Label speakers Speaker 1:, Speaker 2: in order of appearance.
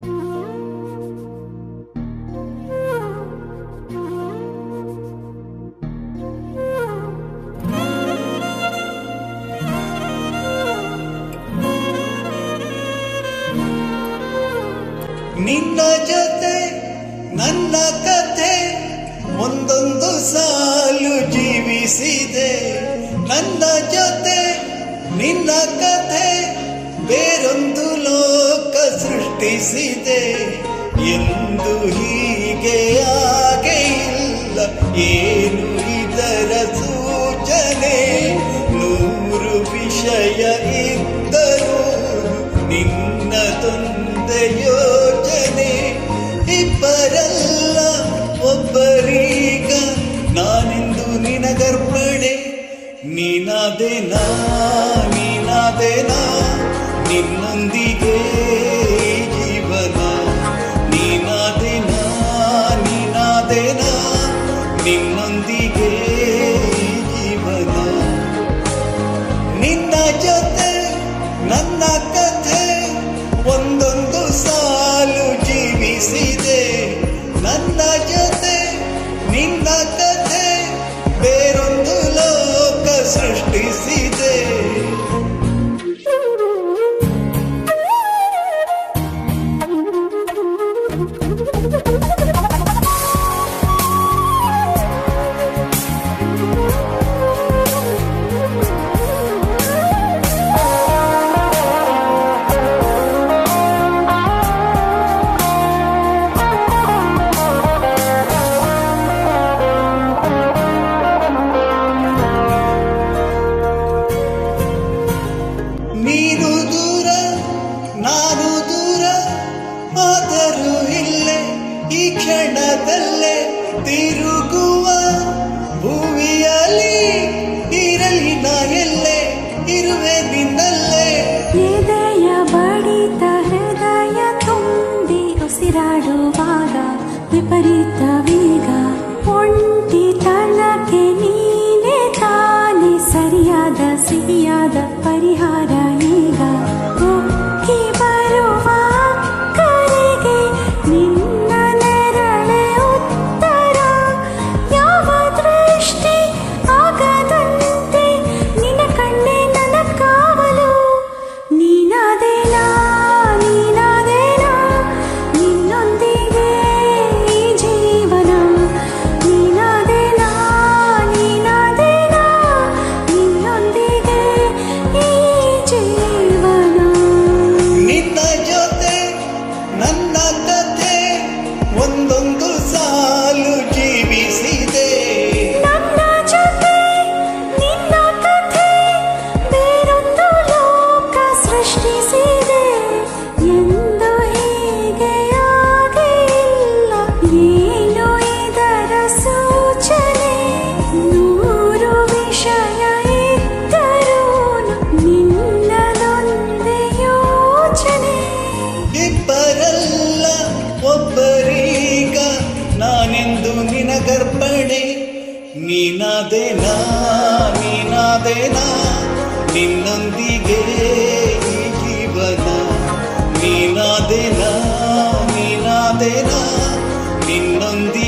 Speaker 1: ನಿನ್ನ ಜೊತೆ ನನ್ನ ಕಥೆ ಒಂದೊಂದು ಸಾಲು ಜೀವಿಸಿದೆ. ನನ್ನ ಜೊತೆ ನಿನ್ನ ಕಥೆ ಬೇರೊಂದು ಲೋಕ ಸೃಷ್ಟಿಸಿದೆ. ಎಂದು ಹೀಗೆ ಹಾಗೆ ಇಲ್ಲ, ಏನು ಇದರ ಸೂಚನೆ? ನೂರು ವಿಷಯ ಇದ್ದರೂ ನಿನ್ನದೊಂದೇ ಯೋಚನೆ. ಇಬ್ಬರಲ್ಲ ಒಬ್ಬರೀಗ ನಾನೆಂದು ನಿನಗರ್ಪಣೆ. ನೀನಾದೇನಾ ನೀನಾದೇನಾ ನಿನ್ನೊಂದಿಗೆ ಜೀವನ. ನೀನಾದೇನಾ ನೀನಾದೇನಾ ನಿನ್ನೊಂದಿಗೆ ಜೀವನ. ನಿನ್ನ ಜೊತೆ ನನ್ನ ಕಥೆ ಒಂದೊಂದು ಸಾಲು ಜೀವಿಸಿದೆ. ನನ್ನ ಜೊತೆ ನಿನ್ನ ಕಥೆ ಬೇರೊಂದು ಲೋಕ ಸೃಷ್ಟಿಸಿದೆ. ನೀನು ದೂರ ನಾನು ದೂರ ಆದರೂ ಇಲ್ಲೇ ಈ ಕ್ಷಣದಲ್ಲೇ ತಿರುಗುವ ಭೂಮಿಯಲ್ಲಿ ಇರಲಿ ನಾ ಎಲ್ಲೇ ಇರುವೆ ನಿನ್ನಲ್ಲೇ.
Speaker 2: ಹೃದಯ ಬಡಿತ ಹೃದಯ ತುಂಬಿ ಉಸಿರಾಡುವಾಗ ವಿಪರೀತ ವೇಗ. ಒಂಟಿತನಕ್ಕೆ ನೀನೆ ತಾನೆ ಸರಿಯಾದ ಸಿಹಿಯಾದ ಪರಿಹಾರ. ಈಗ ಉಕ್ಕಿ ಬರುವ ಕರೆಗೆ ನಿನ್ನ ನೆರಳೆ ಉತ್ತರ. ಯಾವ ದೃಷ್ಟಿ ಆಗದಂತೆ ನಿನ್ನ ಕಣ್ಣೆ ನನ್ನ ಕಾವಲು. ನೀನಾದೇನಾ ನೀನಾದೇನಾ ನಿನ್ನೊಂದಿಗೆ ಈ ಜೀವನ. ನೀನಾದೇನಾ ನೀನಾದೇನಾ ನಿನ್ನೊಂದಿಗೆ ಈ ಜೀವನ.
Speaker 1: ನಿನ್ನ ಜೊತೆ ನನ್ನ ಕಥೆ ಒಂದೊಂದು ಸಾಲು ಜೀವಿಸಿದೆ.
Speaker 2: ನನ್ನ ಜೊತೆ ನಿನ್ನ ಕಥೆ ಬೇರೊಂದು ಲೋಕ ಸೃಷ್ಟಿಸಿದೆ. ಎಂದು ಹೀಗೆ ಆಗಿಲ್ಲ, ಏನು ಇದರ ಸೂಚನೆ? ನೂರು ವಿಷಯ ಇದ್ದರೂ ನಿನ್ನದೊಂದೇ ಯೋಚನೆ.
Speaker 1: ಇಬ್ಬರಲ್ಲ ಒಬ್ಬರೀಗ ನಾನೆಂದು ನಿನಗರ್ಪಣೆ. ನೀನಾದೇನಾ ನೀನಾದೇನಾ ನಿನ್ನೊಂದಿಗೆ ಈ ಜೀವನ. ನೀನಾದೇನಾ ನೀನಾದೇನಾ ನಿನ್ನೊಂದಿಗೆ